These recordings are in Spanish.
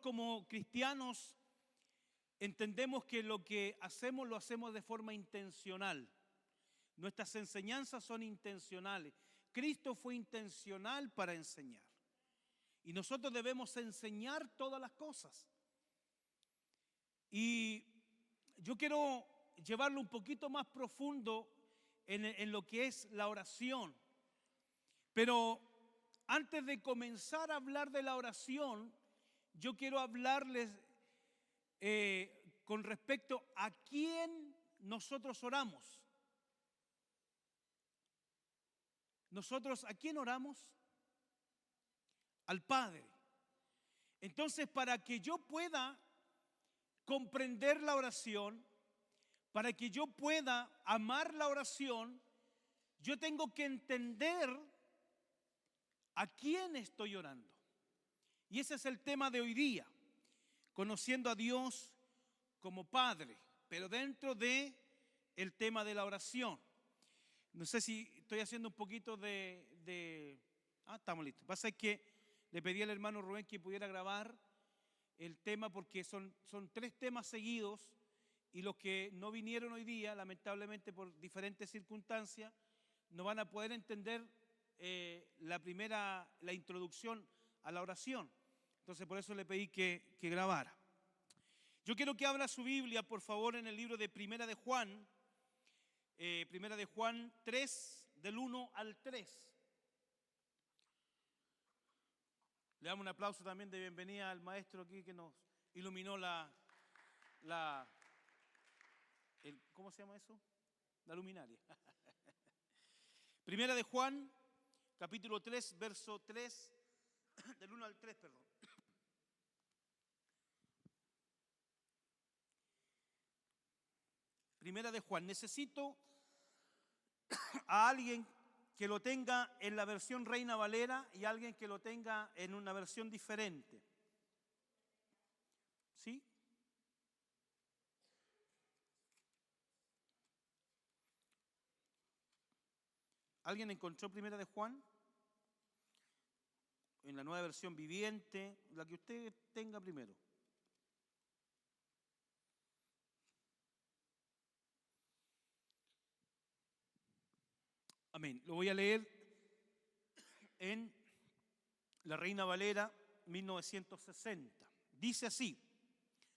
como cristianos entendemos que lo que hacemos lo hacemos de forma intencional. Nuestras enseñanzas son intencionales. Cristo fue intencional para enseñar. Y nosotros debemos enseñar todas las cosas. Y yo quiero llevarlo un poquito más profundo en lo que es la oración. Pero antes de comenzar a hablar de la oración, yo quiero hablarles con respecto a quién nosotros oramos. ¿Nosotros a quién oramos? Al Padre. Entonces, para que yo pueda comprender la oración, para que yo pueda amar la oración, yo tengo que entender a quién estoy orando. Y ese es el tema de hoy día, conociendo a Dios como Padre, pero dentro de el tema de la oración. No sé si estoy haciendo un poquito estamos listos. Pasa que le pedí al hermano Rubén que pudiera grabar el tema porque son 3 temas seguidos y los que no vinieron hoy día, lamentablemente por diferentes circunstancias, no van a poder entender la introducción a la oración. Entonces por eso le pedí que grabara. Yo quiero que abra su Biblia, por favor, en el libro de Primera de Juan 3, del 1 al 3. Le damos un aplauso también de bienvenida al maestro aquí que nos iluminó ¿cómo se llama eso? La luminaria. Primera de Juan, capítulo 3, verso 3, del 1 al 3, perdón. Primera de Juan. Necesito a alguien que lo tenga en la versión Reina Valera y alguien que lo tenga en una versión diferente. ¿Sí? ¿Alguien encontró Primera de Juan? En la nueva versión viviente, la que usted tenga primero. Amén. Lo voy a leer en la Reina Valera 1960. Dice así,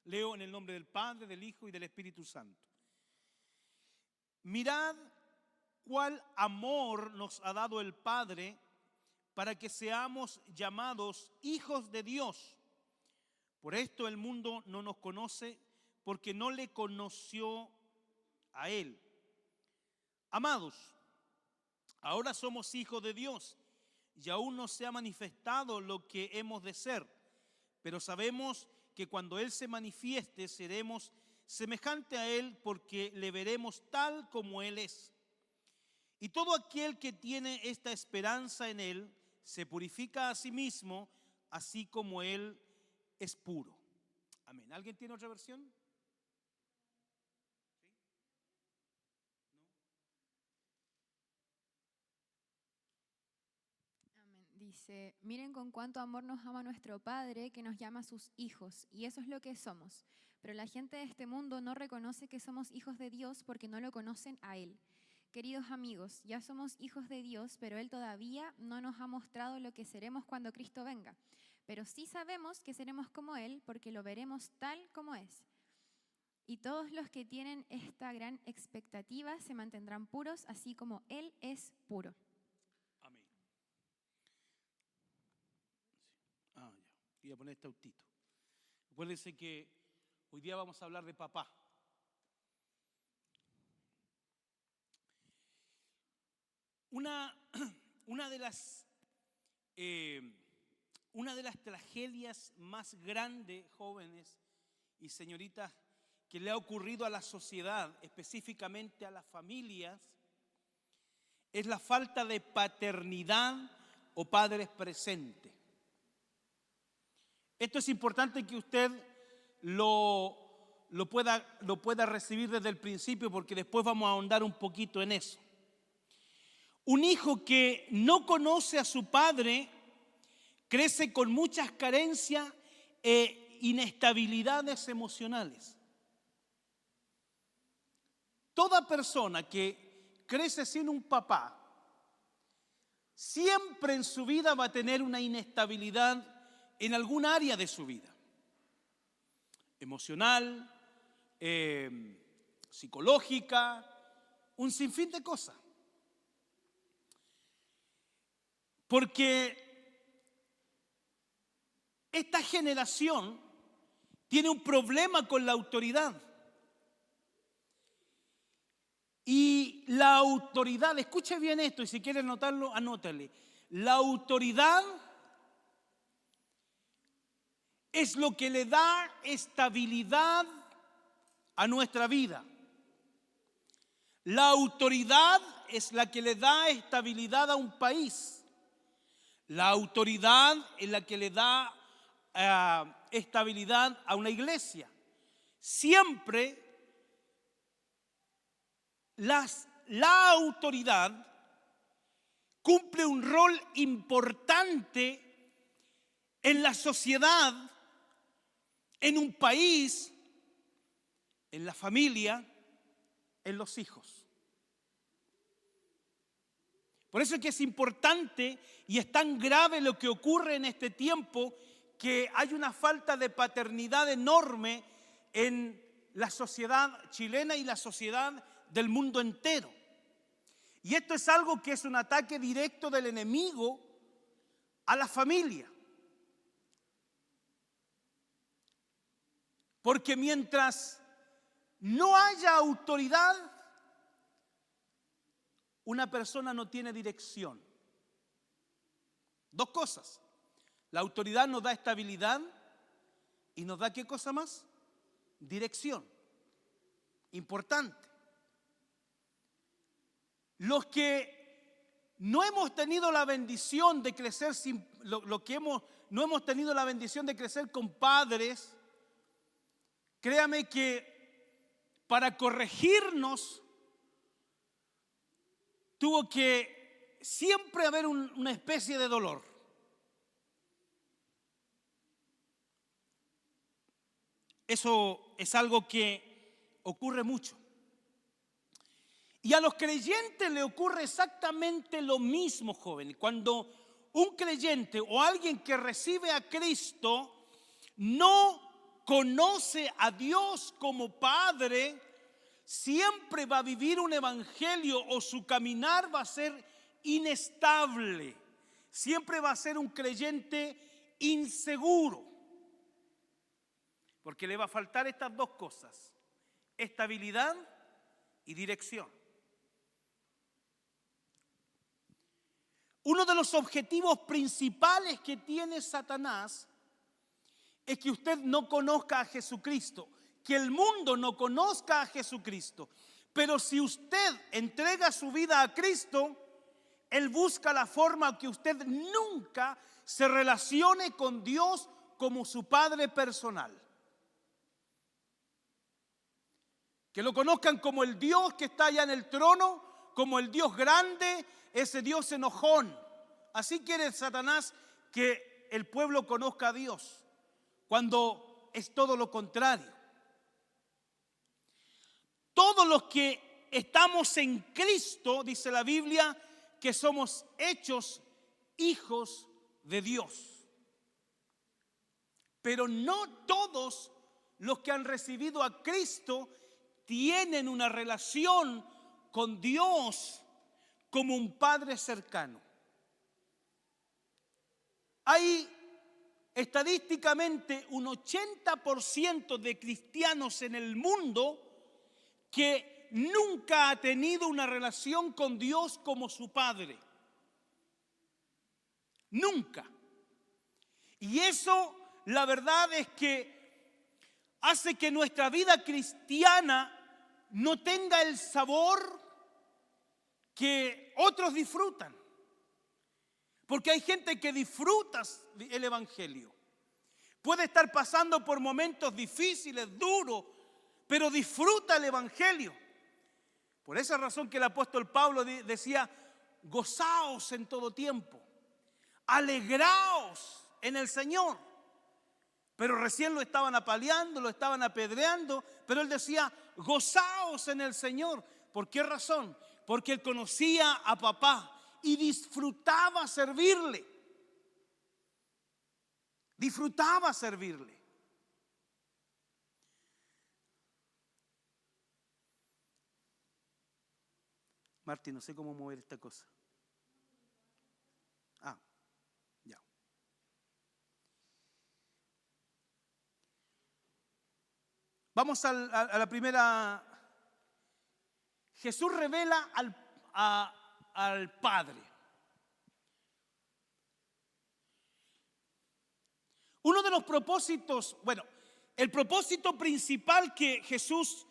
leo en el nombre del Padre, del Hijo y del Espíritu Santo. Mirad cuál amor nos ha dado el Padre para que seamos llamados hijos de Dios. Por esto el mundo no nos conoce porque no le conoció a Él. Amados, ahora somos hijos de Dios y aún no se ha manifestado lo que hemos de ser, pero sabemos que cuando Él se manifieste seremos semejante a Él porque le veremos tal como Él es. Y todo aquel que tiene esta esperanza en Él se purifica a sí mismo, así como Él es puro. Amén. ¿Alguien tiene otra versión? ¿Sí? ¿No? Amén. Dice, miren con cuánto amor nos ama nuestro Padre que nos llama sus hijos, y eso es lo que somos. Pero la gente de este mundo no reconoce que somos hijos de Dios porque no lo conocen a Él. Queridos amigos, ya somos hijos de Dios, pero Él todavía no nos ha mostrado lo que seremos cuando Cristo venga. Pero sí sabemos que seremos como Él porque lo veremos tal como es. Y todos los que tienen esta gran expectativa se mantendrán puros, así como Él es puro. Amén. Ya. Voy a poner este autito. Acuérdense que hoy día vamos a hablar de papá. Una de las tragedias más grandes, jóvenes y señoritas, que le ha ocurrido a la sociedad, específicamente a las familias, es la falta de paternidad o padres presentes. Esto es importante que usted lo pueda recibir desde el principio, porque después vamos a ahondar un poquito en eso. Un hijo que no conoce a su padre crece con muchas carencias inestabilidades emocionales. Toda persona que crece sin un papá, siempre en su vida va a tener una inestabilidad en algún área de su vida. Emocional, psicológica, un sinfín de cosas. Porque esta generación tiene un problema con la autoridad. Y la autoridad, escuche bien esto y si quiere anotarlo, anótale. La autoridad es lo que le da estabilidad a nuestra vida. La autoridad es la que le da estabilidad a un país. La autoridad es la que le da estabilidad a una iglesia. Siempre la autoridad cumple un rol importante en la sociedad, en un país, en la familia, en los hijos. Por eso es que es importante y es tan grave lo que ocurre en este tiempo, que hay una falta de paternidad enorme en la sociedad chilena y la sociedad del mundo entero. Y esto es algo que es un ataque directo del enemigo a la familia. Porque mientras no haya autoridad, una persona no tiene dirección. Dos cosas. La autoridad nos da estabilidad y nos da, ¿qué cosa más? Dirección. Importante. Los que no hemos tenido la bendición de crecer no hemos tenido la bendición de crecer con padres, créame que para corregirnos tuvo que siempre haber una especie de dolor. Eso es algo que ocurre mucho. Y a los creyentes le ocurre exactamente lo mismo, joven. Cuando un creyente o alguien que recibe a Cristo no conoce a Dios como Padre, siempre va a vivir un evangelio o su caminar va a ser inestable. Siempre va a ser un creyente inseguro. Porque le va a faltar estas dos cosas: estabilidad y dirección. Uno de los objetivos principales que tiene Satanás es que usted no conozca a Jesucristo, que el mundo no conozca a Jesucristo. Pero si usted entrega su vida a Cristo, Él busca la forma que usted nunca se relacione con Dios como su Padre personal. Que lo conozcan como el Dios que está allá en el trono, como el Dios grande, ese Dios enojón. Así quiere Satanás que el pueblo conozca a Dios, cuando es todo lo contrario. Todos los que estamos en Cristo, dice la Biblia, que somos hechos hijos de Dios. Pero no todos los que han recibido a Cristo tienen una relación con Dios como un Padre cercano. Hay estadísticamente un 80% de cristianos en el mundo que nunca ha tenido una relación con Dios como su Padre. Nunca. Y eso, la verdad es que hace que nuestra vida cristiana no tenga el sabor que otros disfrutan. Porque hay gente que disfruta el evangelio. Puede estar pasando por momentos difíciles, duros, pero disfruta el evangelio. Por esa razón que el apóstol Pablo decía: gozaos en todo tiempo, alegraos en el Señor. pero recién lo estaban apaleando, lo estaban apedreando, pero él decía, gozaos en el Señor. ¿Por qué razón? Porque él conocía a papá y disfrutaba servirle. Disfrutaba servirle. Martín, no sé cómo mover esta cosa. Ya. Vamos a la primera. Jesús revela al Padre. Uno de los propósitos, el propósito principal que Jesús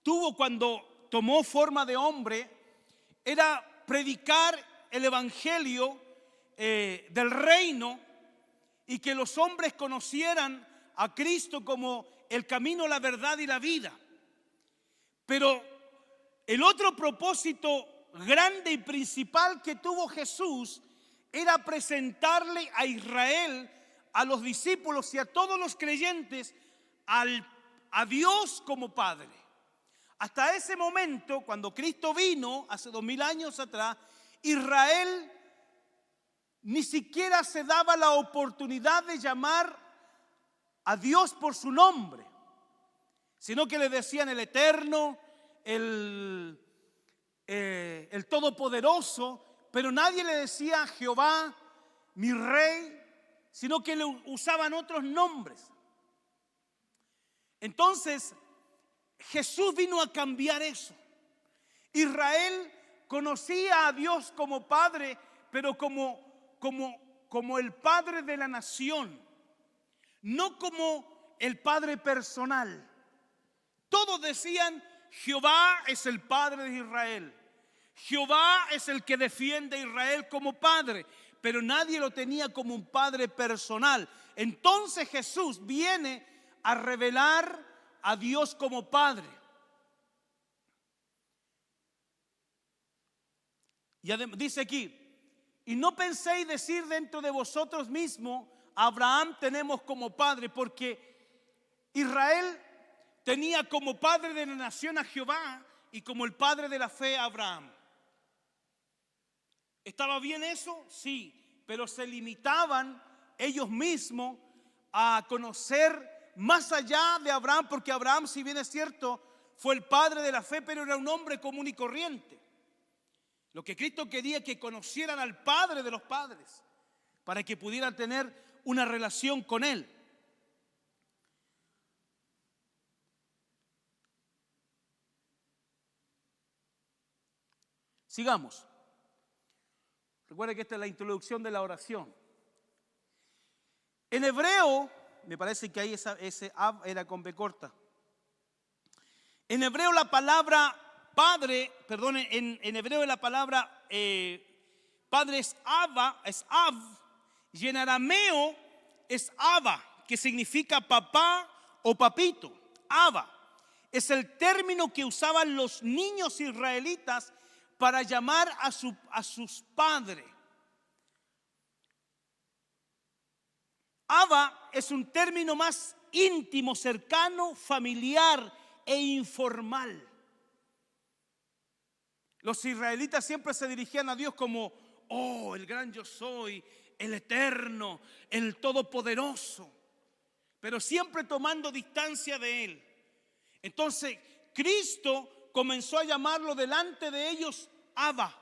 tuvo cuando tomó forma de hombre era predicar el evangelio del reino y que los hombres conocieran a Cristo como el camino, la verdad y la vida. Pero el otro propósito grande y principal que tuvo Jesús era presentarle a Israel, a los discípulos y a todos los creyentes a Dios como Padre. Hasta ese momento, cuando Cristo vino, hace 2000 años atrás, Israel ni siquiera se daba la oportunidad de llamar a Dios por su nombre, sino que le decían el Eterno, el Todopoderoso, pero nadie le decía Jehová, mi Rey, sino que le usaban otros nombres. Entonces, Jesús vino a cambiar eso. Israel conocía a Dios como Padre, pero como el Padre de la nación, no como el Padre personal. Todos decían, Jehová es el Padre de Israel. Jehová es el que defiende a Israel como Padre, pero nadie lo tenía como un Padre personal. Entonces Jesús viene a revelar a Dios como Padre. Y dice aquí, y no penséis decir dentro de vosotros mismos, Abraham tenemos como padre, porque Israel tenía como padre de la nación a Jehová y como el padre de la fe a Abraham. ¿Estaba bien eso? Sí, pero se limitaban ellos mismos a conocer más allá de Abraham, porque Abraham, si bien es cierto, fue el padre de la fe, pero era un hombre común y corriente. Lo que Cristo quería es que conocieran al Padre de los padres, para que pudieran tener una relación con Él. Sigamos. Recuerden que esta es la introducción de la oración. En hebreo, me parece que ahí ese Av era con B corta. En hebreo la palabra Padre, en hebreo la palabra Padre es Av, y en arameo es Abba, que significa papá o papito. Abba es el término que usaban los niños israelitas para llamar a sus padres. Abba es un término más íntimo, cercano, familiar e informal. Los israelitas siempre se dirigían a Dios como, oh, el gran yo soy, el eterno, el todopoderoso, pero siempre tomando distancia de Él. Entonces, Cristo comenzó a llamarlo delante de ellos Abba,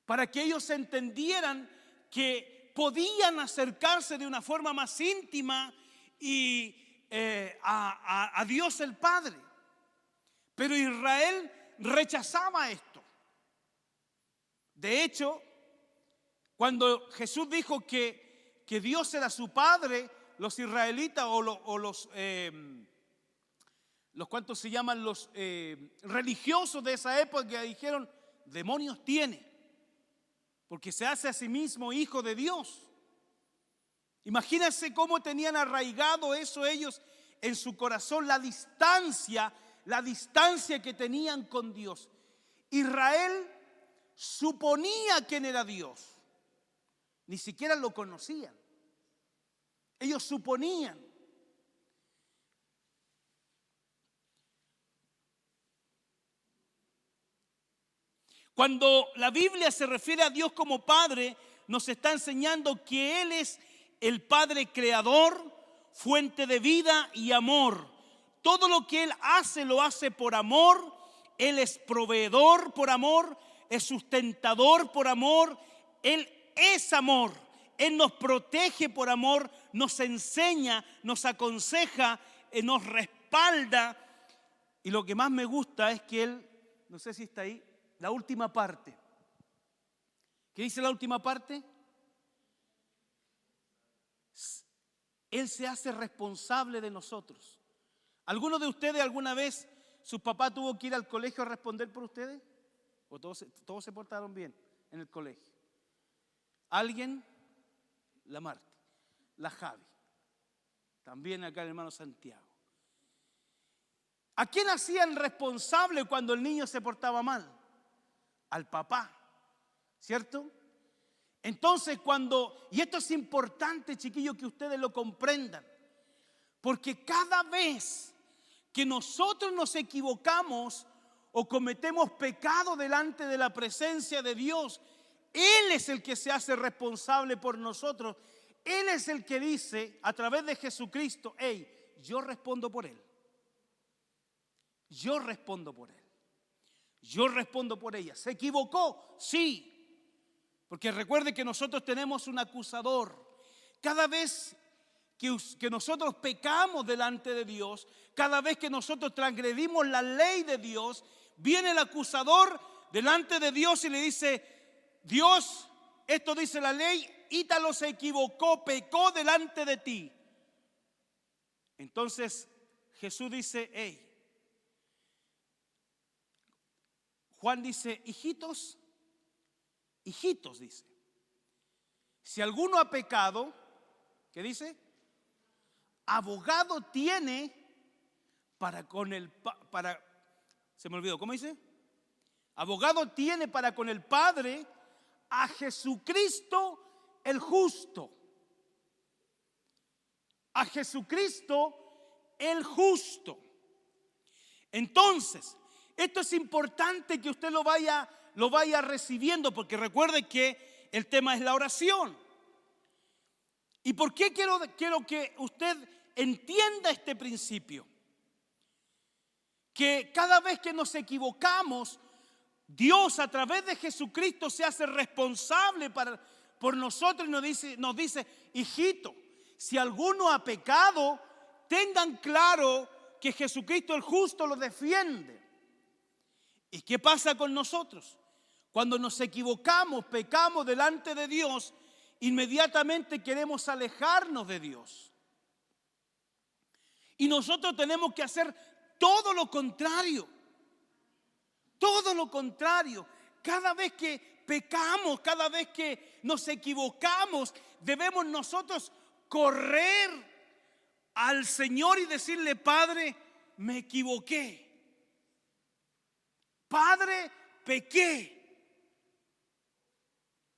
para que ellos entendieran que podían acercarse de una forma más íntima y a Dios el Padre. Pero Israel rechazaba esto. De hecho, cuando Jesús dijo que Dios era su Padre, los israelitas o los cuantos se llaman los religiosos de esa época dijeron, demonios tiene, porque se hace a sí mismo hijo de Dios. Imagínense cómo tenían arraigado eso ellos en su corazón, la distancia que tenían con Dios. Israel suponía quién era Dios, ni siquiera lo conocían. Ellos suponían. Cuando la Biblia se refiere a Dios como Padre, nos está enseñando que Él es el Padre creador, fuente de vida y amor. Todo lo que Él hace, lo hace por amor. Él es proveedor por amor, es sustentador por amor. Él es amor. Él nos protege por amor, nos enseña, nos aconseja, nos respalda. Y lo que más me gusta es que Él, no sé si está ahí, la última parte. ¿Qué dice la última parte? Él se hace responsable de nosotros. ¿Alguno de ustedes alguna vez su papá tuvo que ir al colegio a responder por ustedes? ¿O todos se portaron bien en el colegio? ¿Alguien? La Marta, la Javi, también acá el hermano Santiago. ¿A quién hacían responsable cuando el niño se portaba mal? Al papá, ¿cierto? Entonces y esto es importante, chiquillos, que ustedes lo comprendan, porque cada vez que nosotros nos equivocamos o cometemos pecado delante de la presencia de Dios, Él es el que se hace responsable por nosotros. Él es el que dice a través de Jesucristo: hey, yo respondo por él. Yo respondo por él. Yo respondo por ella. ¿Se equivocó? Sí. Porque recuerde que nosotros tenemos un acusador. Cada vez que nosotros pecamos delante de Dios, cada vez que nosotros transgredimos la ley de Dios, viene el acusador delante de Dios y le dice: Dios, esto dice la ley, Ítalo se equivocó, pecó delante de ti. Entonces Jesús dice: hey, Juan dice: hijitos, dice, si alguno ha pecado, ¿qué dice? Abogado tiene se me olvidó, ¿cómo dice? Abogado tiene para con el Padre a Jesucristo el justo. A Jesucristo el justo. Entonces, esto es importante que usted lo vaya recibiendo, porque recuerde que el tema es la oración. ¿Y por qué quiero que usted entienda este principio? Que cada vez que nos equivocamos, Dios a través de Jesucristo se hace responsable por nosotros y nos dice: hijito, si alguno ha pecado, tengan claro que Jesucristo el justo lo defiende. ¿Y qué pasa con nosotros? Cuando nos equivocamos, pecamos delante de Dios, inmediatamente queremos alejarnos de Dios. Y nosotros tenemos que hacer todo lo contrario. Todo lo contrario. Cada vez que pecamos, cada vez que nos equivocamos, debemos nosotros correr al Señor y decirle: Padre, me equivoqué. Padre, pequé.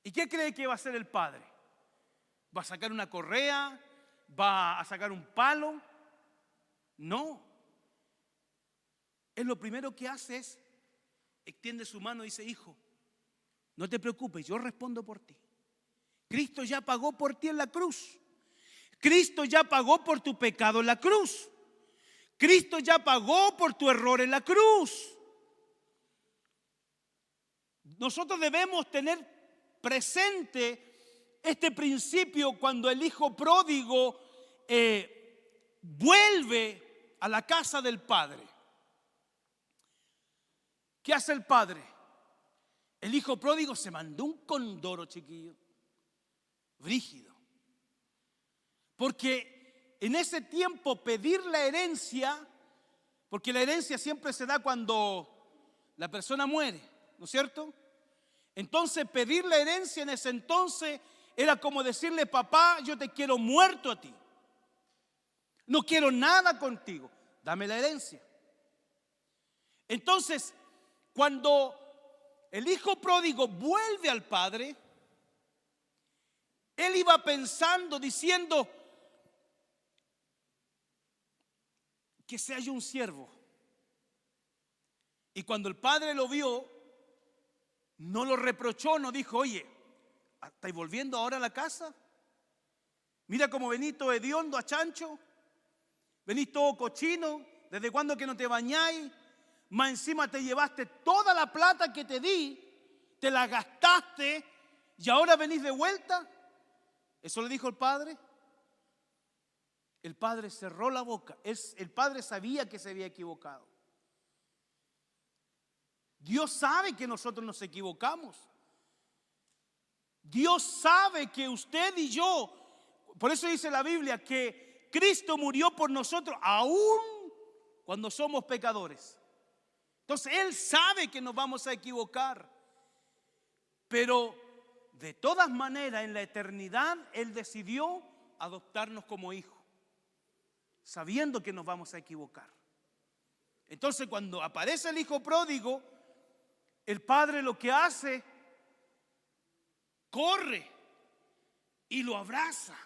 ¿Y qué cree que va a hacer el Padre? ¿Va a sacar una correa? ¿Va a sacar un palo? No. Él lo primero que hace es extiende su mano y dice: hijo, no te preocupes, yo respondo por ti. Cristo ya pagó por ti en la cruz. Cristo ya pagó por tu pecado en la cruz. Cristo ya pagó por tu error en la cruz. Nosotros debemos tener presente este principio cuando el hijo pródigo vuelve a la casa del padre. ¿Qué hace el padre? El hijo pródigo se mandó un condoro, chiquillo, brígido. Porque en ese tiempo pedir la herencia, porque la herencia siempre se da cuando la persona muere, ¿no es cierto? Entonces pedir la herencia en ese entonces era como decirle: papá, yo te quiero muerto a ti. No quiero nada contigo, dame la herencia. Entonces, cuando el hijo pródigo vuelve al padre, él iba pensando, diciendo: que se halló un siervo. Y cuando el padre lo vio, no lo reprochó, no dijo: oye, ¿estáis volviendo ahora a la casa? Mira cómo venís todo hediondo a chancho, venís todo cochino, ¿desde cuándo que no te bañáis? Más encima te llevaste toda la plata que te di, te la gastaste y ahora venís de vuelta. ¿Eso le dijo el padre? El padre cerró la boca. El padre sabía que se había equivocado. Dios sabe que nosotros nos equivocamos. Dios sabe que usted y yo, por eso dice la Biblia que Cristo murió por nosotros aún cuando somos pecadores. Entonces Él sabe que nos vamos a equivocar, pero de todas maneras en la eternidad Él decidió adoptarnos como hijos, sabiendo que nos vamos a equivocar. Entonces cuando aparece el hijo pródigo, el padre lo que hace, corre y lo abraza.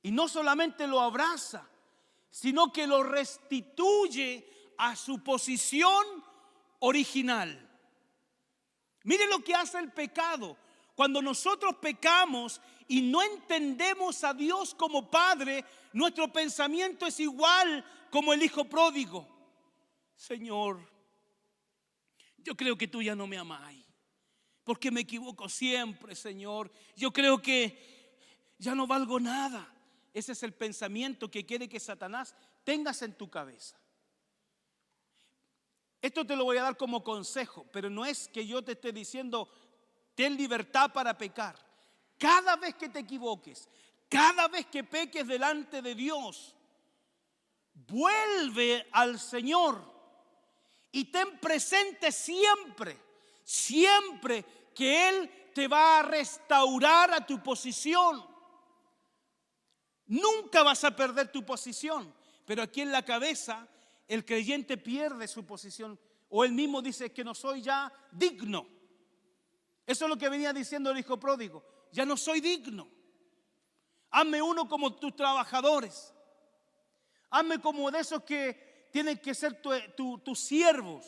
Y no solamente lo abraza, sino que lo restituye a su posición original. Mire lo que hace el pecado. Cuando nosotros pecamos y no entendemos a Dios como Padre, nuestro pensamiento es igual como el hijo pródigo. Señor, yo creo que tú ya no me amas, porque me equivoco siempre, Señor. Yo creo que ya no valgo nada. Ese es el pensamiento que quiere que Satanás tengas en tu cabeza. Esto te lo voy a dar como consejo, pero no es que yo te esté diciendo ten libertad para pecar. Cada vez que te equivoques, cada vez que peques delante de Dios, vuelve al Señor y ten presente siempre, siempre que Él te va a restaurar a tu posición. Nunca vas a perder tu posición, pero aquí en la cabeza el creyente pierde su posición, o él mismo dice que no soy ya digno. Eso es lo que venía diciendo el hijo pródigo: ya no soy digno. Hazme uno como tus trabajadores, hazme como de esos que tienen que ser tus siervos.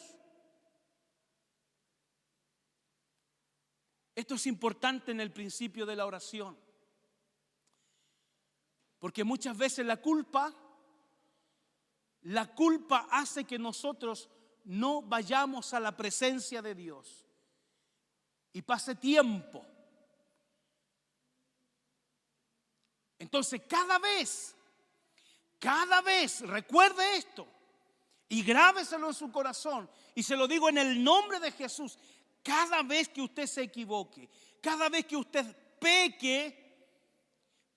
Esto es importante en el principio de la oración, porque muchas veces la culpa hace que nosotros no vayamos a la presencia de Dios y pase tiempo. Entonces cada vez, recuerde esto y grábeselo en su corazón, y se lo digo en el nombre de Jesús: cada vez que usted se equivoque, cada vez que usted peque,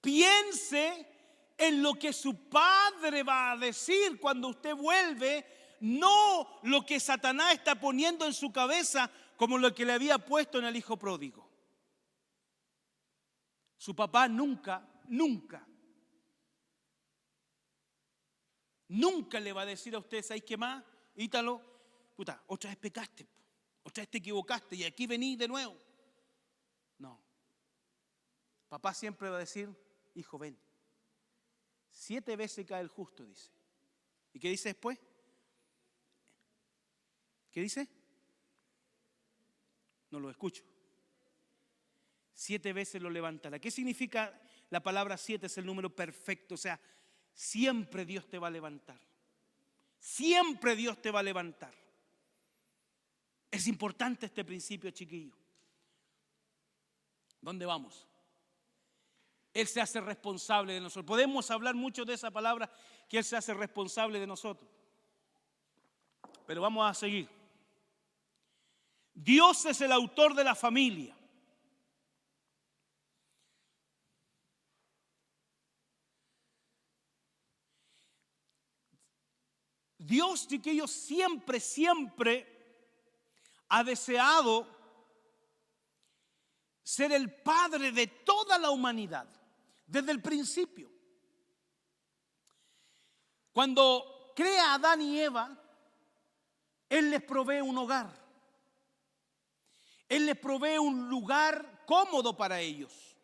piense en lo que su padre va a decir cuando usted vuelve, no lo que Satanás está poniendo en su cabeza como lo que le había puesto en el hijo pródigo. Su papá nunca le va a decir a usted: ¿sabes qué más, Ítalo? Puta, otra vez pecaste, otra vez te equivocaste y aquí vení de nuevo. No. Papá siempre va a decir: hijo, ven. 7 veces cae el justo, dice. ¿Y qué dice después? ¿Qué dice? No lo escucho. 7 veces lo levantará. ¿Qué significa la palabra 7? Es el número perfecto. O sea, siempre Dios te va a levantar. Siempre Dios te va a levantar. Es importante este principio, chiquillo. ¿Dónde vamos? Él se hace responsable de nosotros. Podemos hablar mucho de esa palabra, que Él se hace responsable de nosotros. Pero vamos a seguir. Dios es el autor de la familia. Dios, chiquillos, siempre ha deseado ser el padre de toda la humanidad, desde el principio. Cuando crea a Adán y Eva, Él les provee un hogar. Él les provee un lugar cómodo para ellos.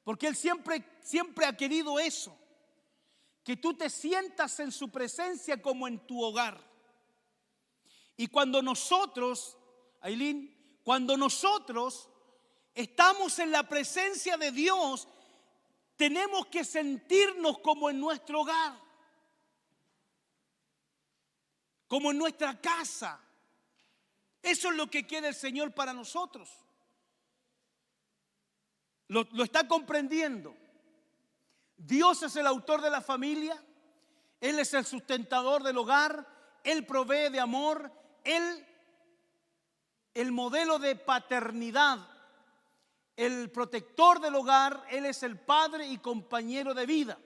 Porque Él siempre ha querido eso. que tú te sientas en su presencia como en tu hogar. Y cuando nosotros, Ailín, cuando nosotros estamos en la presencia de Dios, tenemos que sentirnos como en nuestro hogar, como en nuestra casa. Eso es lo que quiere el Señor para nosotros. ¿Lo está comprendiendo? Dios es el autor de la familia, Él es el sustentador del hogar, Él provee de amor, Él, el modelo de paternidad, el protector del hogar, Él es el padre y compañero de vida.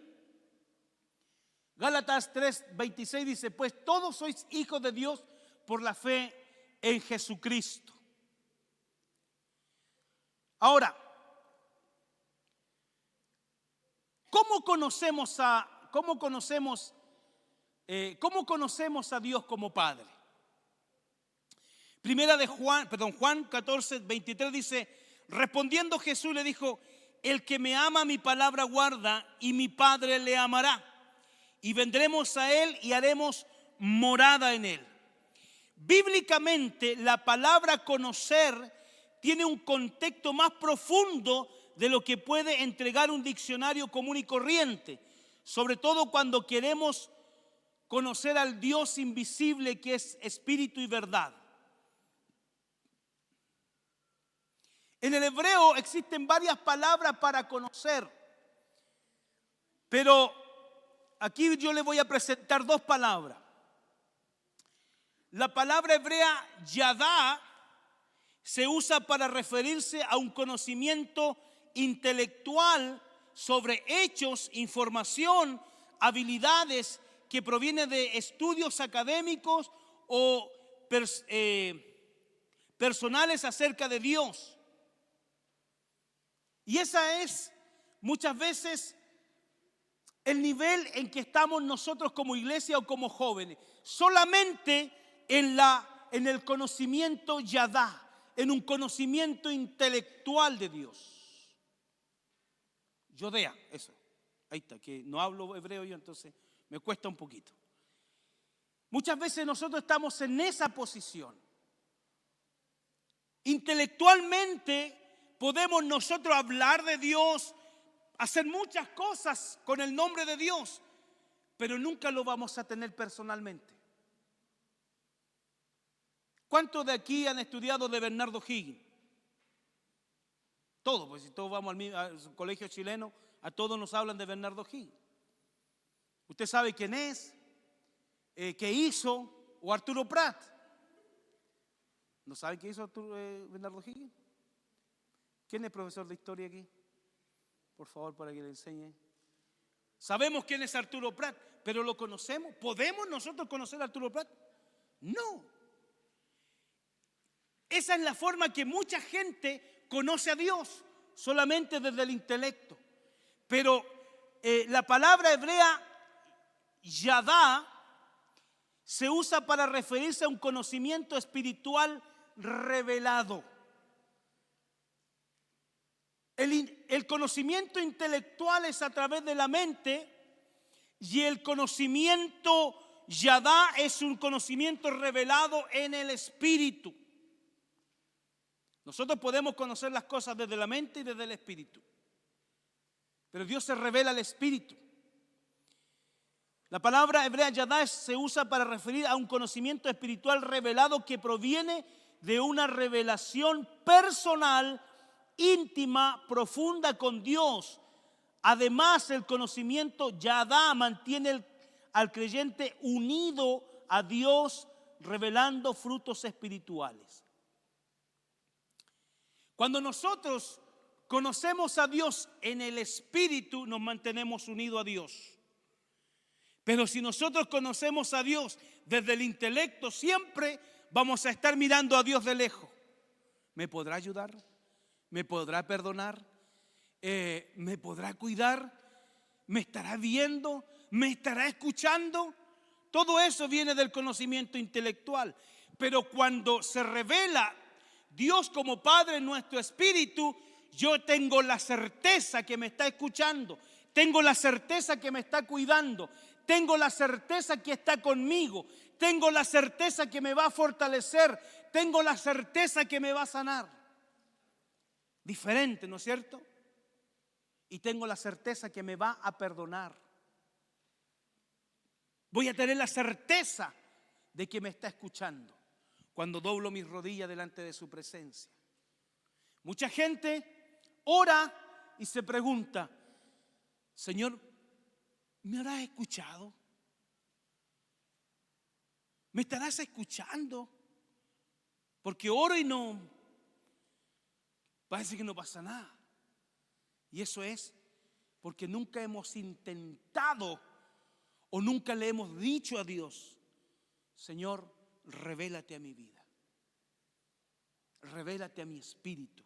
Gálatas 3:26 dice, pues todos sois hijos de Dios por la fe en Jesucristo. Ahora, ¿cómo conocemos a Dios como Padre? Juan 14:23 dice, respondiendo Jesús le dijo, el que me ama mi palabra guarda y mi Padre le amará. Y vendremos a Él y haremos morada en Él. Bíblicamente, la palabra conocer tiene un contexto más profundo de lo que puede entregar un diccionario común y corriente, sobre todo cuando queremos conocer al Dios invisible que es espíritu y verdad. En el hebreo existen varias palabras para conocer, pero aquí yo le voy a presentar dos palabras. La palabra hebrea yadá se usa para referirse a un conocimiento intelectual sobre hechos, información, habilidades que proviene de estudios académicos o personales acerca de Dios. Y esa es muchas veces el nivel en que estamos nosotros como iglesia o como jóvenes. Solamente en el conocimiento yadá, en un conocimiento intelectual de Dios. Yodea, eso. Ahí está, que no hablo hebreo yo, entonces me cuesta un poquito. Muchas veces nosotros estamos en esa posición. Intelectualmente podemos nosotros hablar de Dios, hacer muchas cosas con el nombre de Dios, pero nunca lo vamos a tener personalmente. ¿Cuántos de aquí han estudiado de Bernardo Higgins? Todos, pues si todos vamos al colegio chileno, a todos nos hablan de Bernardo Higgins. Usted sabe quién es, qué hizo, o Arturo Prat. ¿No sabe qué hizo Bernardo Higgins? ¿Quién es profesor de historia aquí? Por favor, para que le enseñe. Sabemos quién es Arturo Prat, pero ¿lo conocemos? ¿Podemos nosotros conocer a Arturo Prat? No. Esa es la forma que mucha gente conoce a Dios, solamente desde el intelecto. Pero la palabra hebrea yadá se usa para referirse a un conocimiento espiritual revelado. El conocimiento intelectual es a través de la mente y el conocimiento yadá es un conocimiento revelado en el espíritu. Nosotros podemos conocer las cosas desde la mente y desde el espíritu, pero Dios se revela al espíritu. La palabra hebrea yadá se usa para referir a un conocimiento espiritual revelado que proviene de una revelación personal, íntima, profunda con Dios. Además, el conocimiento yadá mantiene al creyente unido a Dios, revelando frutos espirituales. Cuando nosotros conocemos a Dios en el espíritu, nos mantenemos unidos a Dios. Pero si nosotros conocemos a Dios desde el intelecto, siempre vamos a estar mirando a Dios de lejos. ¿Me podrá ayudar? ¿Me podrá perdonar? ¿Me podrá cuidar? ¿Me estará viendo? ¿Me estará escuchando? Todo eso viene del conocimiento intelectual. Pero cuando se revela Dios como Padre en nuestro espíritu, yo tengo la certeza que me está escuchando, tengo la certeza que me está cuidando, tengo la certeza que está conmigo, tengo la certeza que me va a fortalecer, tengo la certeza que me va a sanar. Diferente, ¿no es cierto? Y tengo la certeza que me va a perdonar. Voy a tener la certeza de que me está escuchando cuando doblo mis rodillas delante de su presencia. Mucha gente ora y se pregunta: Señor, ¿me habrás escuchado? ¿Me estarás escuchando? Porque oro y no, parece que no pasa nada. Y eso es porque nunca hemos intentado o nunca le hemos dicho a Dios: Señor, revélate a mi vida, revélate a mi espíritu.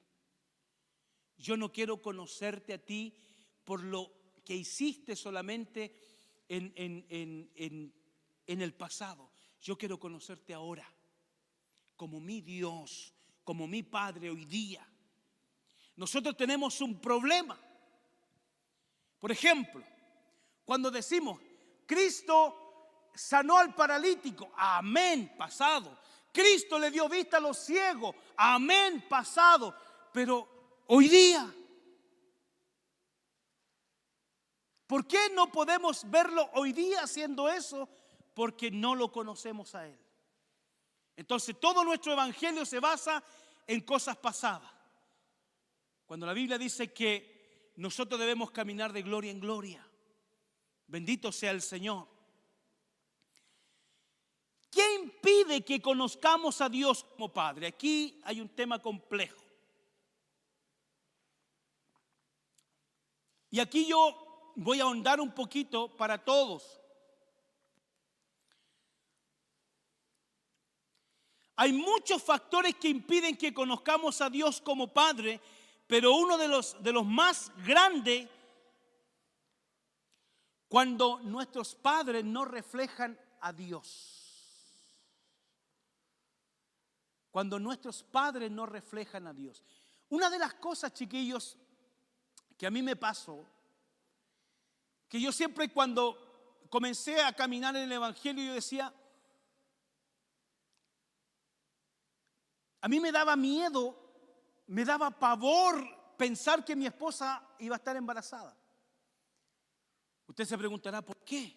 Yo no quiero conocerte a ti por lo que hiciste solamente en el pasado. Yo quiero conocerte ahora como mi Dios, como mi Padre hoy día. Nosotros tenemos un problema. Por ejemplo, cuando decimos: Cristo sanó al paralítico, amén, pasado. Cristo le dio vista a los ciegos, amén, pasado. Pero hoy día, ¿por qué no podemos verlo hoy día haciendo eso? Porque no lo conocemos a Él. Entonces todo nuestro evangelio se basa en cosas pasadas. Cuando la Biblia dice que nosotros debemos caminar de gloria en gloria, bendito sea el Señor. ¿Qué impide que conozcamos a Dios como Padre? Aquí hay un tema complejo. Y aquí yo voy a ahondar un poquito para todos. Hay muchos factores que impiden que conozcamos a Dios como Padre, pero uno de los más grandes, cuando nuestros padres no reflejan a Dios. Cuando nuestros padres no reflejan a Dios. Una de las cosas, chiquillos, que a mí me pasó, que yo siempre cuando comencé a caminar en el evangelio, yo decía: a mí me daba miedo, me daba pavor pensar que mi esposa iba a estar embarazada. Usted se preguntará: ¿por qué?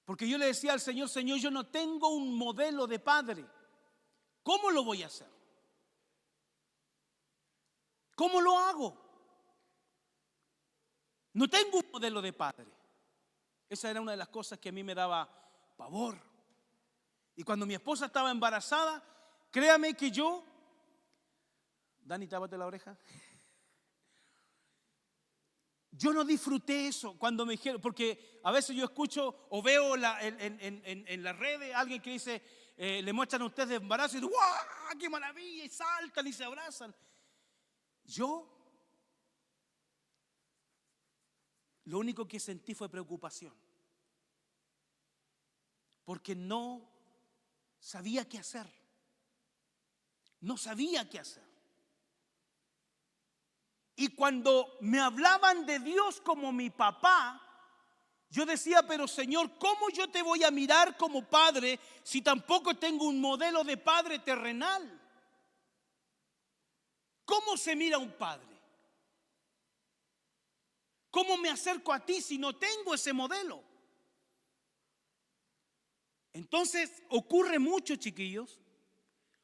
Porque yo le decía al Señor: Señor, yo no tengo un modelo de padre. ¿Cómo lo voy a hacer? ¿Cómo lo hago? No tengo un modelo de padre. Esa era una de las cosas que a mí me daba pavor. Y cuando mi esposa estaba embarazada, créame que yo, Dani, tápate la oreja. Yo no disfruté eso cuando me dijeron, porque a veces yo escucho o veo en las redes alguien que dice, le muestran a ustedes de embarazo y dicen: ¡guau! ¡Qué maravilla! Y saltan y se abrazan. Yo, lo único que sentí fue preocupación, porque no sabía qué hacer. No sabía qué hacer. Y cuando me hablaban de Dios como mi papá, yo decía: pero Señor, ¿cómo yo te voy a mirar como padre si tampoco tengo un modelo de padre terrenal? ¿Cómo se mira un padre? ¿Cómo me acerco a ti si no tengo ese modelo? Entonces ocurre mucho, chiquillos,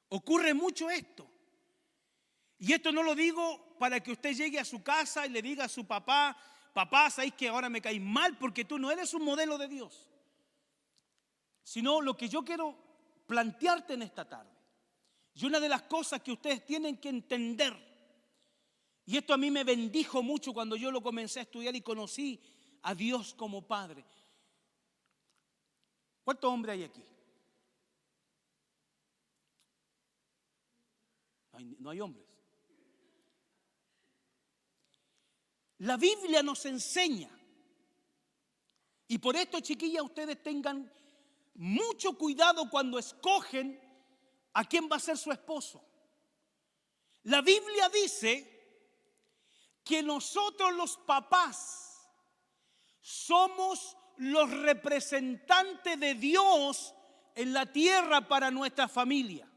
ocurre mucho esto. Y esto no lo digo para que usted llegue a su casa y le diga a su papá: papá, ¿sabes que ahora me caes mal porque tú no eres un modelo de Dios? Sino lo que yo quiero plantearte en esta tarde. Y una de las cosas que ustedes tienen que entender, y esto a mí me bendijo mucho cuando yo lo comencé a estudiar y conocí a Dios como Padre. ¿Cuántos hombres hay aquí? No hay hombres. La Biblia nos enseña, y por esto, chiquillas, ustedes tengan mucho cuidado cuando escogen a quién va a ser su esposo. La Biblia dice que nosotros los papás somos los representantes de Dios en la tierra para nuestra familia.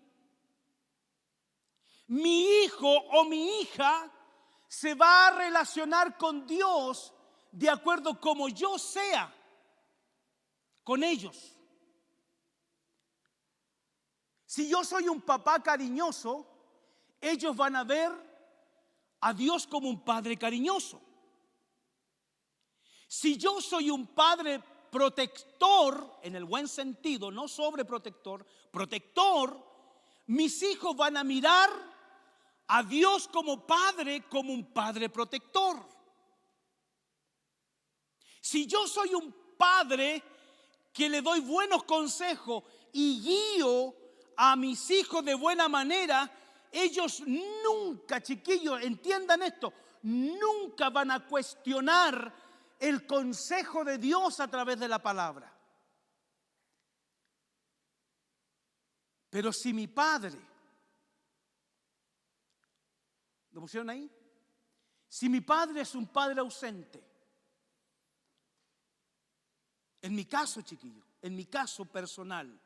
Mi hijo o mi hija se va a relacionar con Dios de acuerdo como yo sea con ellos. Si yo soy un papá cariñoso, ellos van a ver a Dios como un padre cariñoso. Si yo soy un padre protector, en el buen sentido, no sobreprotector, protector, mis hijos van a mirar a Dios como un padre protector. Si yo soy un padre que le doy buenos consejos y guío a mis hijos de buena manera, ellos nunca, chiquillos, entiendan esto, nunca van a cuestionar el consejo de Dios a través de la palabra. Pero si mi padre, ¿lo pusieron ahí? Si mi padre es un padre ausente, en mi caso, chiquillo, en mi caso personal,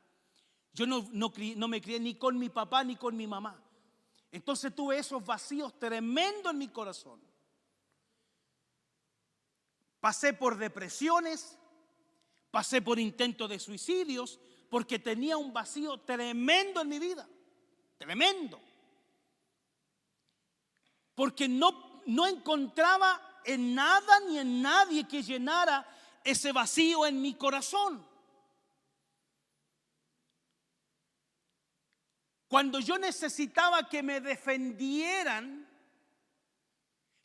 yo no me crié ni con mi papá ni con mi mamá. Entonces tuve esos vacíos tremendos en mi corazón. Pasé por depresiones, pasé por intentos de suicidios, porque tenía un vacío tremendo en mi vida. Tremendo. Porque no encontraba en nada ni en nadie que llenara ese vacío en mi corazón. Cuando yo necesitaba que me defendieran,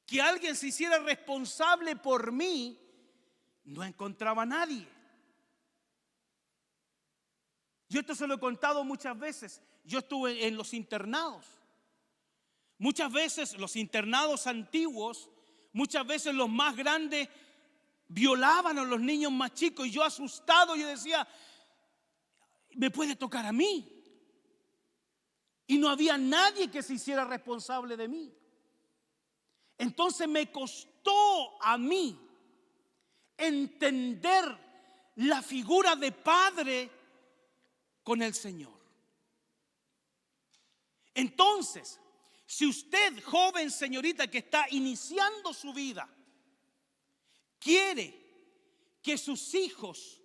que alguien se hiciera responsable por mí, no encontraba a nadie. Yo esto se lo he contado muchas veces. Yo estuve en los internados. Muchas veces los internados antiguos, muchas veces los más grandes violaban a los niños más chicos, y yo asustado, yo decía, me puede tocar a mí. Y no había nadie que se hiciera responsable de mí. Entonces me costó a mí entender la figura de padre con el Señor. Entonces, si usted, joven señorita que está iniciando su vida, quiere que sus hijos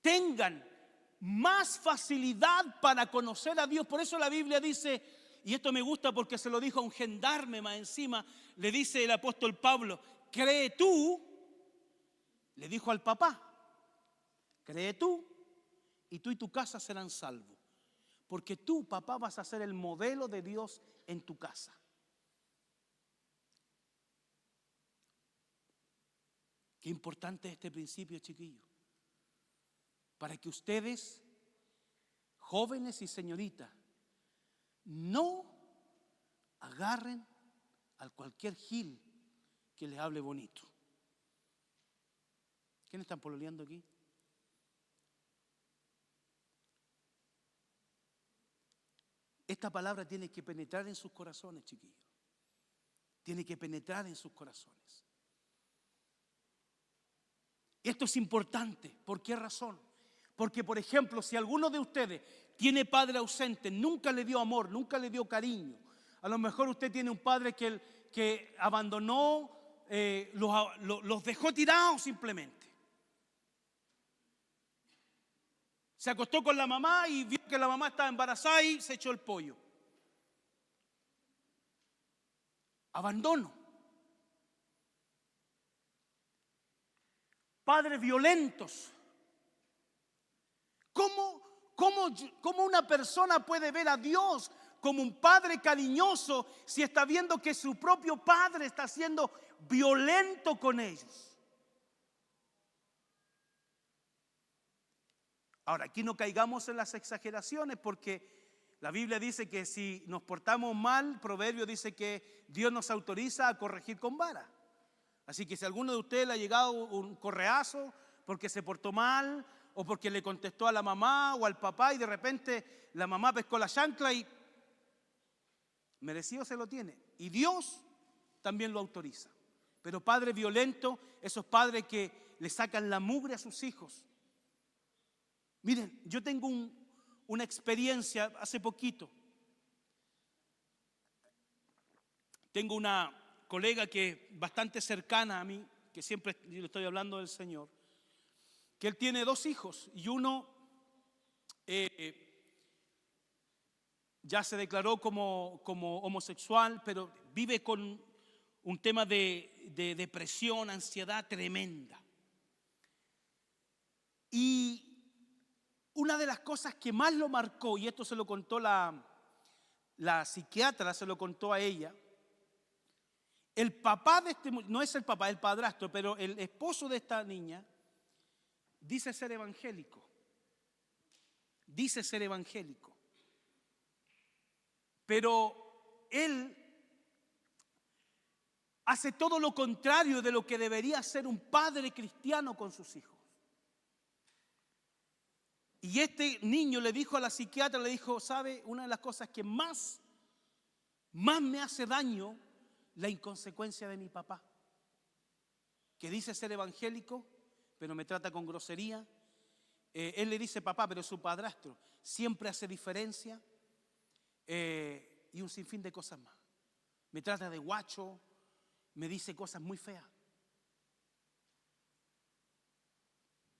tengan más facilidad para conocer a Dios, por eso la Biblia dice, y esto me gusta porque se lo dijo a un gendarme más encima, le dice el apóstol Pablo, cree tú, le dijo al papá, cree tú y tu casa serán salvos, porque tú, papá, vas a ser el modelo de Dios en tu casa. Qué importante es este principio, chiquillos, para que ustedes, jóvenes y señoritas, no agarren a cualquier gil que les hable bonito. ¿Quiénes están pololeando aquí? Esta palabra tiene que penetrar en sus corazones, chiquillos. Tiene que penetrar en sus corazones. Esto es importante. ¿Por qué razón? Porque, por ejemplo, si alguno de ustedes tiene padre ausente, nunca le dio amor, nunca le dio cariño. A lo mejor usted tiene un padre que abandonó, los dejó tirados simplemente. Se acostó con la mamá y vio que la mamá estaba embarazada y se echó el pollo. Abandono. Padres violentos. ¿Cómo una persona puede ver a Dios como un padre cariñoso si está viendo que su propio padre está siendo violento con ellos? Ahora, aquí no caigamos en las exageraciones, porque la Biblia dice que si nos portamos mal, Proverbio dice que Dios nos autoriza a corregir con vara. Así que si a alguno de ustedes le ha llegado un correazo porque se portó mal, o porque le contestó a la mamá o al papá y de repente la mamá pescó la chancla y merecido se lo tiene. Y Dios también lo autoriza. Pero padres violentos, esos padres que le sacan la mugre a sus hijos. Miren, yo tengo una experiencia hace poquito. Tengo una colega que es bastante cercana a mí, que siempre le estoy hablando del Señor, que él tiene 2 hijos y uno ya se declaró como homosexual, pero vive con un tema de depresión, ansiedad tremenda. Y una de las cosas que más lo marcó, y esto se lo contó la psiquiatra, se lo contó a ella, el papá de este, no es el papá, el padrastro, pero el esposo de esta niña dice ser evangélico. Dice ser evangélico. Pero él hace todo lo contrario de lo que debería ser un padre cristiano con sus hijos. Y este niño le dijo a la psiquiatra, le dijo, ¿sabe? Una de las cosas que más me hace daño, la inconsecuencia de mi papá, que dice ser evangélico, pero me trata con grosería. Él le dice papá, pero su padrastro siempre hace diferencia, y un sinfín de cosas más. Me trata de guacho, me dice cosas muy feas.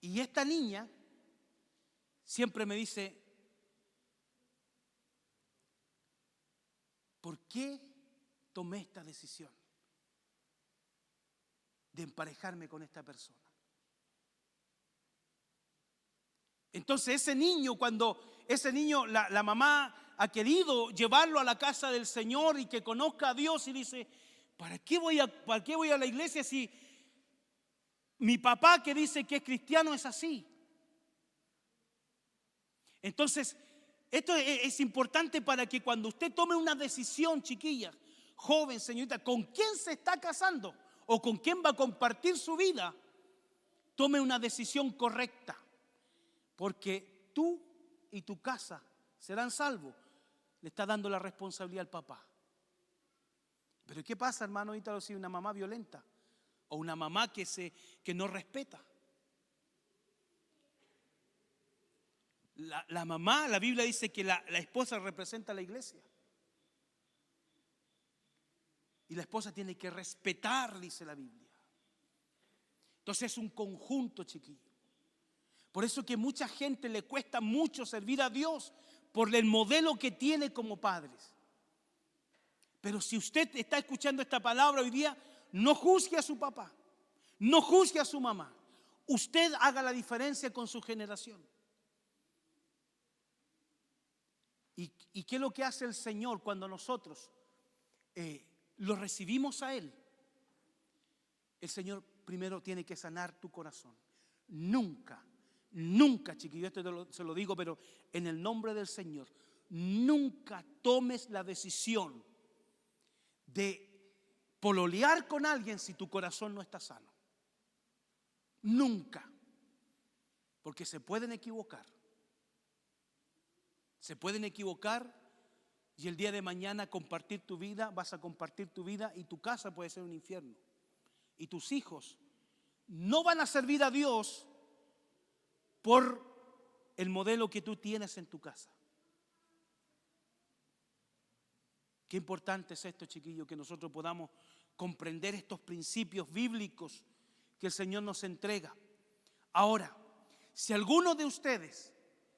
Y esta niña siempre me dice, ¿por qué tomé esta decisión de emparejarme con esta persona? Entonces ese niño, cuando ese niño, la mamá ha querido llevarlo a la casa del Señor y que conozca a Dios, y dice, ¿para qué voy a la iglesia si mi papá que dice que es cristiano es así? Entonces, esto es importante para que cuando usted tome una decisión, chiquilla, joven, señorita, ¿con quién se está casando o con quién va a compartir su vida? Tome una decisión correcta, porque tú y tu casa serán salvos. Le está dando la responsabilidad al papá. Pero ¿qué pasa, hermano, Ítalo, si una mamá violenta o una mamá que no respeta? La mamá, la Biblia dice que la esposa representa a la iglesia. Y la esposa tiene que respetar, dice la Biblia. Entonces es un conjunto, chiquillo. Por eso que mucha gente le cuesta mucho servir a Dios por el modelo que tiene como padres. Pero si usted está escuchando esta palabra hoy día, no juzgue a su papá, no juzgue a su mamá. Usted haga la diferencia con su generación. ¿Y qué es lo que hace el Señor cuando nosotros lo recibimos a Él? El Señor primero tiene que sanar tu corazón. Nunca, chiquillo, esto se lo digo, pero en el nombre del Señor, nunca tomes la decisión de pololear con alguien si tu corazón no está sano. Nunca. Porque se pueden equivocar. Se pueden equivocar y el día de mañana compartir tu vida, vas a compartir tu vida y tu casa puede ser un infierno. Y tus hijos no van a servir a Dios por el modelo que tú tienes en tu casa. Qué importante es esto, chiquillos, que nosotros podamos comprender estos principios bíblicos que el Señor nos entrega. Ahora, si alguno de ustedes,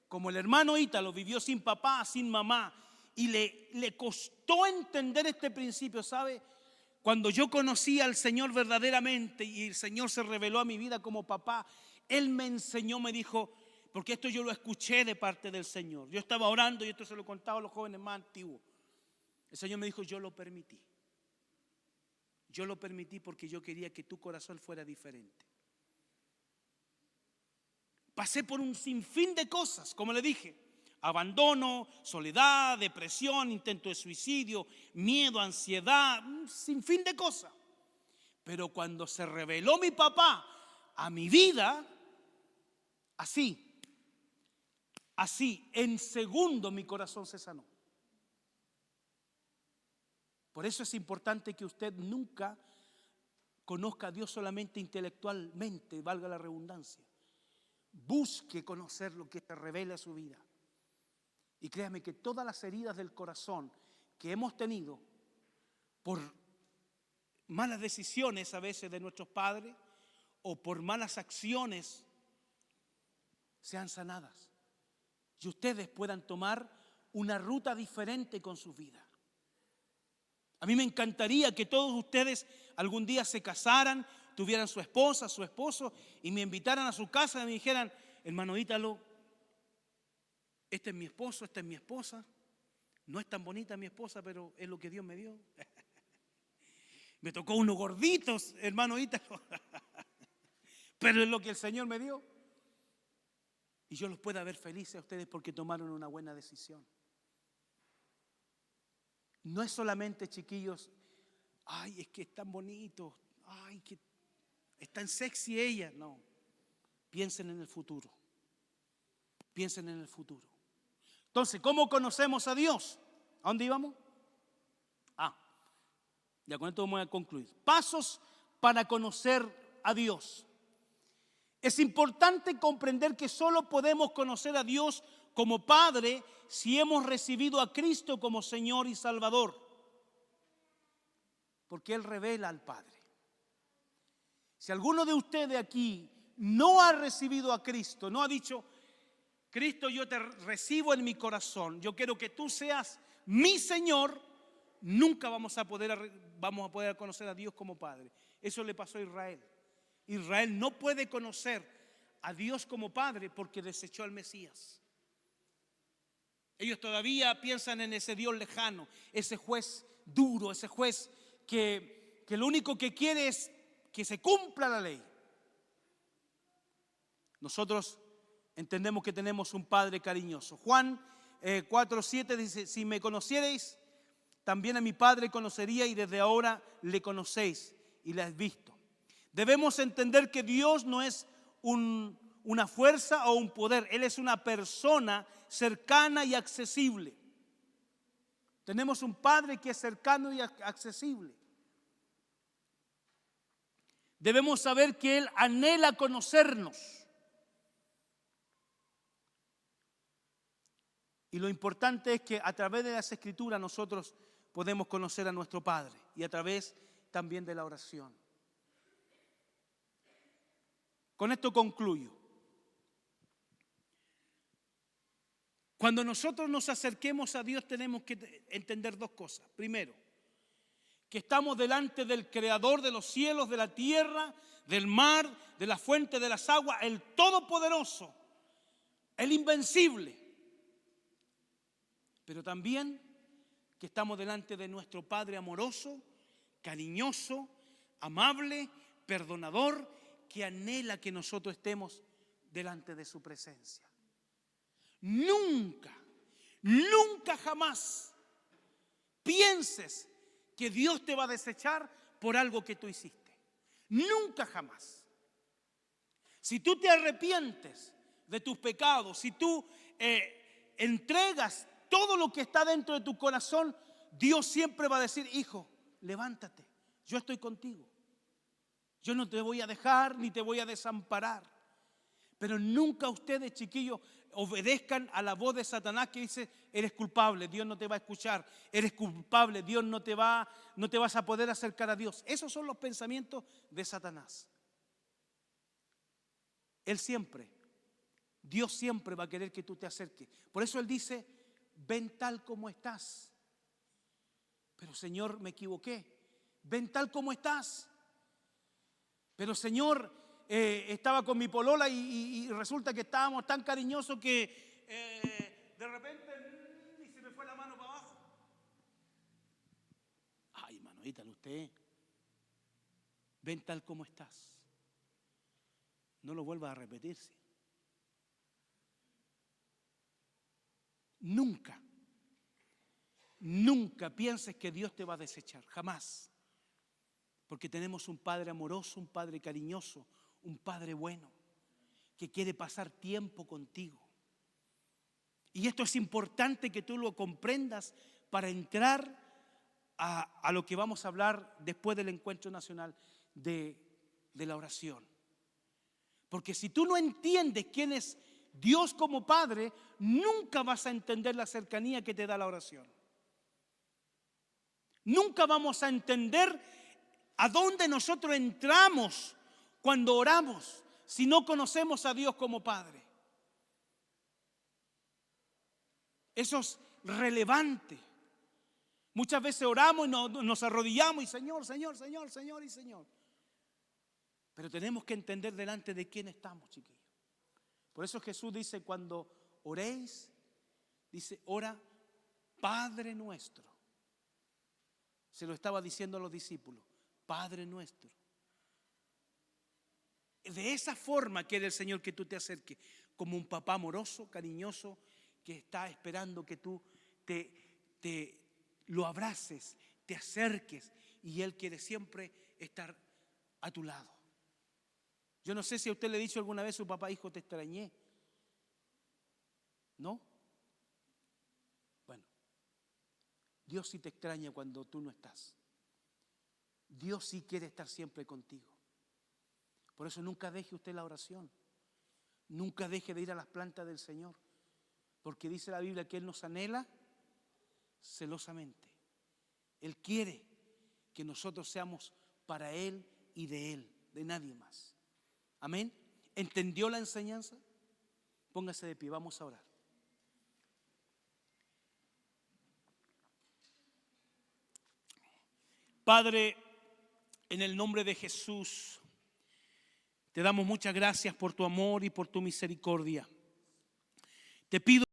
como el hermano Ítalo, vivió sin papá, sin mamá, y le costó entender este principio, ¿sabe? Cuando yo conocí al Señor verdaderamente y el Señor se reveló a mi vida como papá, Él me enseñó, me dijo, porque esto yo lo escuché de parte del Señor. Yo estaba orando y esto se lo contaba a los jóvenes más antiguos. El Señor me dijo, yo lo permití. Yo lo permití porque yo quería que tu corazón fuera diferente. Pasé por un sinfín de cosas, como le dije. Abandono, soledad, depresión, intento de suicidio, miedo, ansiedad, un sinfín de cosas. Pero cuando se reveló mi papá a mi vida, así, en segundo mi corazón se sanó. Por eso es importante que usted nunca conozca a Dios solamente intelectualmente, valga la redundancia. Busque conocer lo que se revela a su vida. Y créame que todas las heridas del corazón que hemos tenido por malas decisiones a veces de nuestros padres o por malas acciones sean sanadas y ustedes puedan tomar una ruta diferente con su vida. A mí me encantaría que todos ustedes algún día se casaran, tuvieran su esposa, su esposo y me invitaran a su casa y me dijeran: hermano Ítalo, este es mi esposo, esta es mi esposa. No es tan bonita mi esposa, pero es lo que Dios me dio. Me tocó unos gorditos, hermano Ítalo, pero es lo que el Señor me dio. Y yo los pueda ver felices a ustedes porque tomaron una buena decisión. No es solamente, chiquillos, ay, es que es tan bonito, ay, que es tan sexy ella. No, piensen en el futuro. Piensen en el futuro. Entonces, ¿cómo conocemos a Dios? ¿A dónde íbamos? Ya con esto vamos a concluir. Pasos para conocer a Dios. Es importante comprender que solo podemos conocer a Dios como Padre si hemos recibido a Cristo como Señor y Salvador. Porque Él revela al Padre. Si alguno de ustedes aquí no ha recibido a Cristo, no ha dicho: Cristo, yo te recibo en mi corazón, yo quiero que tú seas mi Señor, nunca vamos a poder conocer a Dios como Padre. Eso le pasó a Israel. Israel no puede conocer a Dios como Padre porque desechó al Mesías. Ellos todavía piensan en ese Dios lejano, ese juez duro, ese juez que lo único que quiere es que se cumpla la ley. Nosotros entendemos que tenemos un Padre cariñoso. Juan 4:7 dice: si me conocierais, también a mi Padre conocería, y desde ahora le conocéis y le habéis visto. Debemos entender que Dios no es una fuerza o un poder. Él es una persona cercana y accesible. Tenemos un Padre que es cercano y accesible. Debemos saber que Él anhela conocernos. Y lo importante es que a través de las Escrituras nosotros podemos conocer a nuestro Padre y a través también de la oración. Con esto concluyo. Cuando nosotros nos acerquemos a Dios tenemos que entender dos cosas. Primero, que estamos delante del Creador de los cielos, de la tierra, del mar, de la fuente de las aguas, el Todopoderoso, el Invencible. Pero también que estamos delante de nuestro Padre amoroso, cariñoso, amable, perdonador, que anhela que nosotros estemos delante de su presencia. Nunca, nunca jamás pienses que Dios te va a desechar por algo que tú hiciste. Nunca jamás. Si tú te arrepientes de tus pecados, si tú entregas todo lo que está dentro de tu corazón, Dios siempre va a decir: hijo, levántate, yo estoy contigo. Yo no te voy a dejar ni te voy a desamparar. Pero nunca ustedes, chiquillos, obedezcan a la voz de Satanás que dice: eres culpable, Dios no te va a escuchar. Eres culpable, Dios no te vas a poder acercar a Dios. Esos son los pensamientos de Satanás. Dios siempre va a querer que tú te acerques. Por eso Él dice: ven tal como estás. Pero Señor, me equivoqué. Ven tal como estás. Pero Señor, estaba con mi polola y resulta que estábamos tan cariñosos que de repente y se me fue la mano para abajo. Ay, hermano Ítalo, usted ven tal como estás. No lo vuelva a repetirse. Nunca, nunca pienses que Dios te va a desechar, jamás. Porque tenemos un Padre amoroso, un Padre cariñoso, un Padre bueno, que quiere pasar tiempo contigo. Y esto es importante que tú lo comprendas para entrar a lo que vamos a hablar después del encuentro nacional de la oración. Porque si tú no entiendes quién es Dios como Padre, nunca vas a entender la cercanía que te da la oración. Nunca vamos a entender a dónde nosotros entramos cuando oramos si no conocemos a Dios como Padre. Eso es relevante. Muchas veces oramos y nos arrodillamos y Señor, Señor, Señor, Señor y Señor. Pero tenemos que entender delante de quién estamos, chiquillos. Por eso Jesús dice, cuando oréis, dice, ora Padre nuestro. Se lo estaba diciendo a los discípulos, Padre nuestro. De esa forma quiere el Señor que tú te acerques, como un papá amoroso, cariñoso, que está esperando que tú lo abraces, te acerques, y Él quiere siempre estar a tu lado. Yo no sé si a usted le ha dicho alguna vez a su papá, hijo, te extrañé. ¿No? Bueno, Dios sí te extraña cuando tú no estás. Dios sí quiere estar siempre contigo. Por eso nunca deje usted la oración. Nunca deje de ir a las plantas del Señor. Porque dice la Biblia que Él nos anhela celosamente. Él quiere que nosotros seamos para Él y de Él, de nadie más. Amén. ¿Entendió la enseñanza? Póngase de pie, vamos a orar. Padre, en el nombre de Jesús, te damos muchas gracias por tu amor y por tu misericordia. Te pido